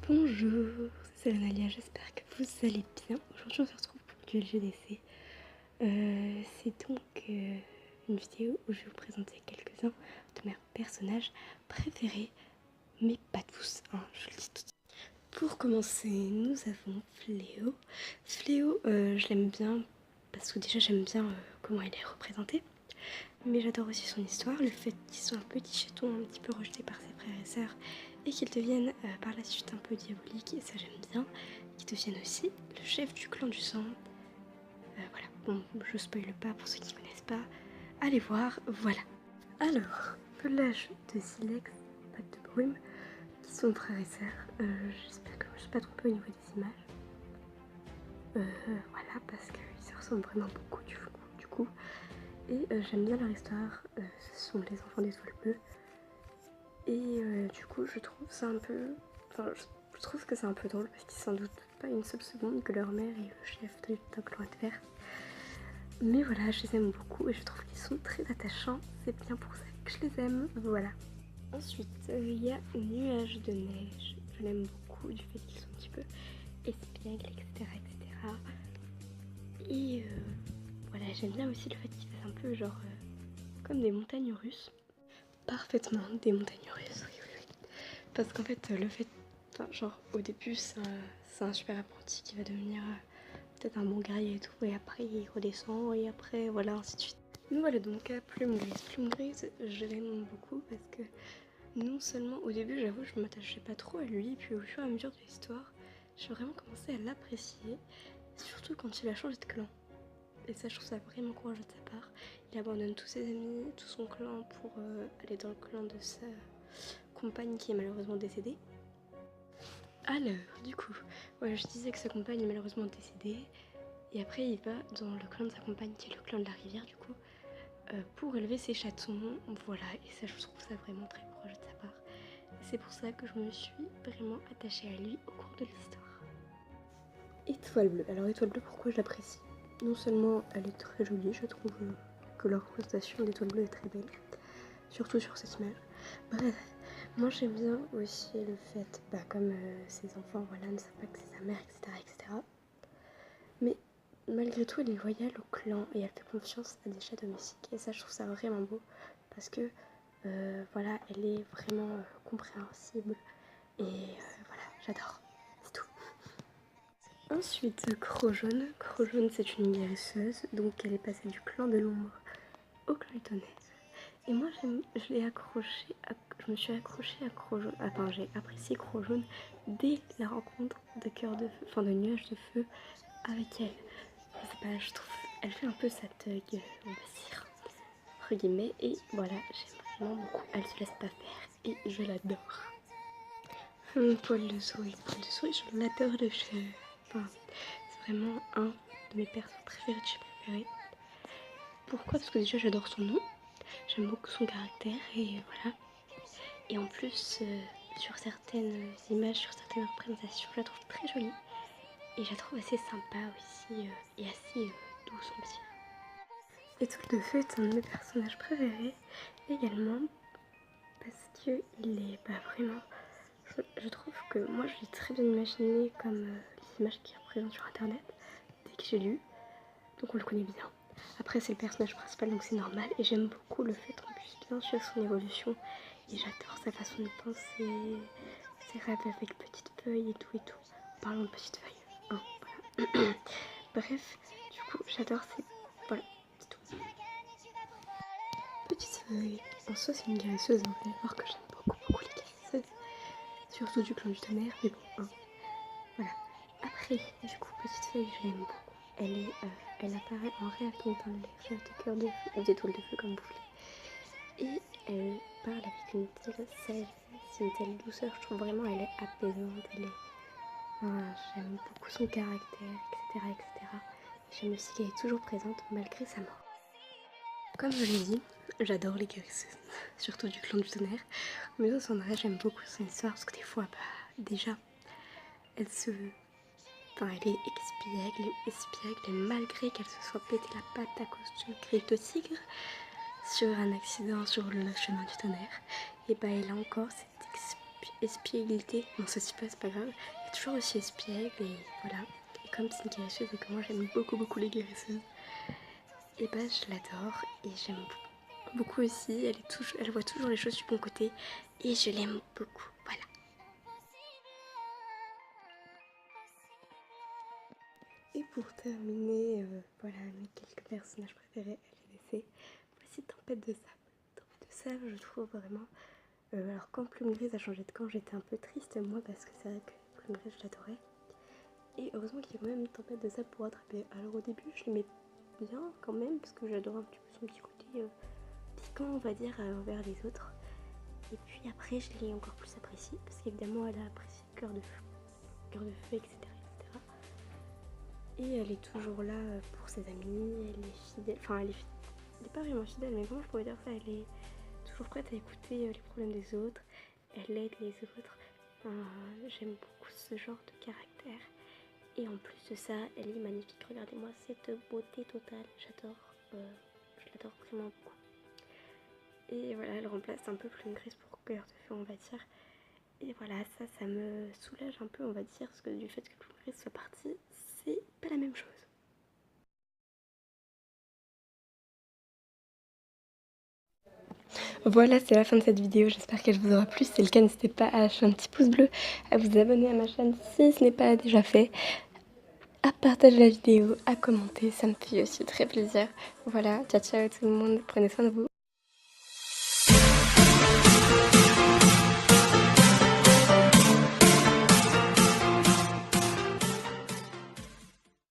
Bonjour, c'est Nalia, j'espère que vous allez bien. Aujourd'hui on se retrouve pour du LGDC. C'est donc une vidéo où je vais vous présenter quelques-uns de mes personnages préférés, mais pas tous, hein, je le dis tout de suite. Pour commencer, nous avons Fléau. Fléau, je l'aime bien parce que déjà j'aime bien comment il est représenté. Mais j'adore aussi son histoire, le fait qu'il soit un petit chaton un petit peu rejeté par ses frères et sœurs et qu'il devienne par la suite un peu diabolique, et ça j'aime bien, qu'il devienne aussi le chef du clan du sang. Voilà, bon, je spoile pas pour ceux qui ne connaissent pas, allez voir, voilà. Alors, pelage de Silex, Patte de Brume, qui sont frères et sœurs, j'espère que je ne me suis pas trompée au niveau des images. Voilà, parce qu'ils se ressemblent vraiment beaucoup du coup. Et j'aime bien leur histoire, ce sont les enfants d'étoiles bleues. Et du coup je trouve ça un peu... Enfin je trouve que c'est un peu drôle parce qu'ils s'en doutent pas une seule seconde que leur mère est le chef d'un clan adverse. Mais voilà, je les aime beaucoup et je trouve qu'ils sont très attachants, c'est bien pour ça que je les aime, voilà. Ensuite, il y a Nuage de neige, je l'aime beaucoup du fait qu'ils sont un petit peu espiègles, etc. etc. Et voilà, j'aime bien aussi le fait qu'ils fassent un peu genre comme des montagnes russes. Parfaitement des montagnes russes, oui, oui, oui. Parce qu'en fait, le fait, enfin, genre au début, c'est un super apprenti qui va devenir peut-être un bon guerrier et tout, et après il redescend, et après voilà, ainsi de suite. Nous voilà donc à Plume Grise. Plume Grise, je l'aime beaucoup parce que non seulement au début, j'avoue, je m'attachais pas trop à lui, puis au fur et à mesure de l'histoire, j'ai vraiment commencé à l'apprécier, surtout quand il a changé de clan. Et ça, je trouve ça vraiment courageux de sa part. Il abandonne tous ses amis, tout son clan pour aller dans le clan de sa compagne qui est malheureusement décédée. Alors, du coup, ouais, je disais que sa compagne est malheureusement décédée. Et après, il va dans le clan de sa compagne, qui est le clan de la rivière, du coup, pour élever ses chatons. Voilà, et ça, je trouve ça vraiment très courageux de sa part. Et c'est pour ça que je me suis vraiment attachée à lui au cours de l'histoire. Étoile bleue. Alors, étoile bleue, pourquoi je l'apprécie? Non seulement elle est très jolie, je trouve que leur représentation d'étoile bleue est très belle, surtout sur cette image. Bref, moi j'aime bien aussi le fait, comme ses enfants voilà, ne savent pas que c'est sa mère, etc., etc. Mais malgré tout, elle est loyale au clan et elle fait confiance à des chats domestiques. Et ça, je trouve ça vraiment beau parce que voilà, elle est vraiment compréhensible et voilà, j'adore. C'est tout. Ensuite, Crojaune. Crojaune, c'est une guérisseuse, donc elle est passée du clan de l'ombre au clan du tonnerre. Et moi, je l'ai accroché, je me suis accrochée à Crojaune, enfin j'ai apprécié Crojaune dès la rencontre de Cœur de Feu, enfin de Nuage de Feu avec elle. Je sais pas, je trouve, elle fait un peu sa thug, on va dire, entre guillemets, et voilà, j'aime vraiment beaucoup. Elle se laisse pas faire et je l'adore. Poil de souris, je l'adore de chez... Enfin, c'est vraiment un de mes persos préférés de chez préférés. Pourquoi? Parce que déjà j'adore son nom, j'aime beaucoup son caractère et voilà. Et en plus, sur certaines images, sur certaines représentations, je la trouve très jolie. Et je la trouve assez sympa aussi et assez douce, on va dire. Étoile de Feu est un de mes personnages préférés également parce qu'il est vraiment... Je trouve que moi je l'ai très bien imaginé comme les images qu'il représente sur internet dès que j'ai lu. Donc on le connaît bien. Après c'est le personnage principal donc c'est normal et j'aime beaucoup le fait qu'on puisse bien suivre son évolution et j'adore sa façon de penser, ses rêves avec petites feuilles et tout et tout. En parlant de petites feuilles, hein, voilà. Bref, du coup j'adore ces... Voilà, c'est tout. Petite feuille, en soi c'est une guérisseuse, hein. Vous allez voir que j'aime beaucoup les guérisseuses, surtout du clan du tonnerre, mais bon, hein. Voilà. Après, du coup, petite feuille, je l'aime beaucoup. Elle apparaît en rêve, donc dans les rêves de cœur de feu, ou d'étoiles de feu, comme vous voulez. Et elle parle avec une telle sagesse, une telle douceur. Je trouve vraiment elle est apaisante. Elle est... Enfin, j'aime beaucoup son caractère, etc. etc. Et j'aime aussi qu'elle est toujours présente malgré sa mort. Comme je l'ai dit, j'adore les guérisseuses, surtout du clan du tonnerre. Mais dans son rêve, j'aime beaucoup son histoire parce que des fois, déjà, elle se... Enfin, elle est espiègle, et malgré qu'elle se soit pété la patte à cause d'une griffe de tigre sur un accident sur le chemin du tonnerre, et elle a encore cette espiègleté. Non, ça se dit pas, c'est pas grave. Elle est toujours aussi espiègle et voilà. Et comme c'est une guérisseuse et que moi j'aime beaucoup les guérisseuses, et bah je l'adore et j'aime beaucoup aussi. Elle voit toujours les choses du bon côté et je l'aime beaucoup. Voilà. Et pour terminer, voilà mes quelques personnages préférés LGDC, voici Tempête de Sable. Tempête de Sable, je trouve vraiment. Alors quand Plume Grise a changé de camp, j'étais un peu triste moi parce que c'est vrai que Plume Grise je l'adorais. Et heureusement qu'il y a quand même une Tempête de Sable pour rattraper. Alors au début je l'aimais bien quand même parce que j'adore un petit peu son petit côté piquant on va dire envers les autres. Et puis après je l'ai encore plus apprécié parce qu'évidemment elle a apprécié Cœur de Feu, etc. Et elle est toujours là pour ses amis, elle est fidèle, enfin elle est pas vraiment fidèle, mais comment je pourrais dire ça, elle est toujours prête à écouter les problèmes des autres, elle aide les autres. J'aime beaucoup ce genre de caractère. Et en plus de ça, elle est magnifique. Regardez-moi cette beauté totale, j'adore, je l'adore vraiment beaucoup. Et voilà, elle remplace un peu Plume Grise pour Cœur de Feu, on va dire. Et voilà, ça me soulage un peu, on va dire, parce que du fait que Plume Grise soit partie, c'est pas la même chose. Voilà, c'est la fin de cette vidéo, j'espère qu'elle vous aura plu. Si c'est le cas, n'hésitez pas à lâcher un petit pouce bleu, à vous abonner à ma chaîne si ce n'est pas déjà fait, à partager la vidéo, à commenter, ça me fait aussi très plaisir. Voilà, ciao ciao tout le monde, prenez soin de vous.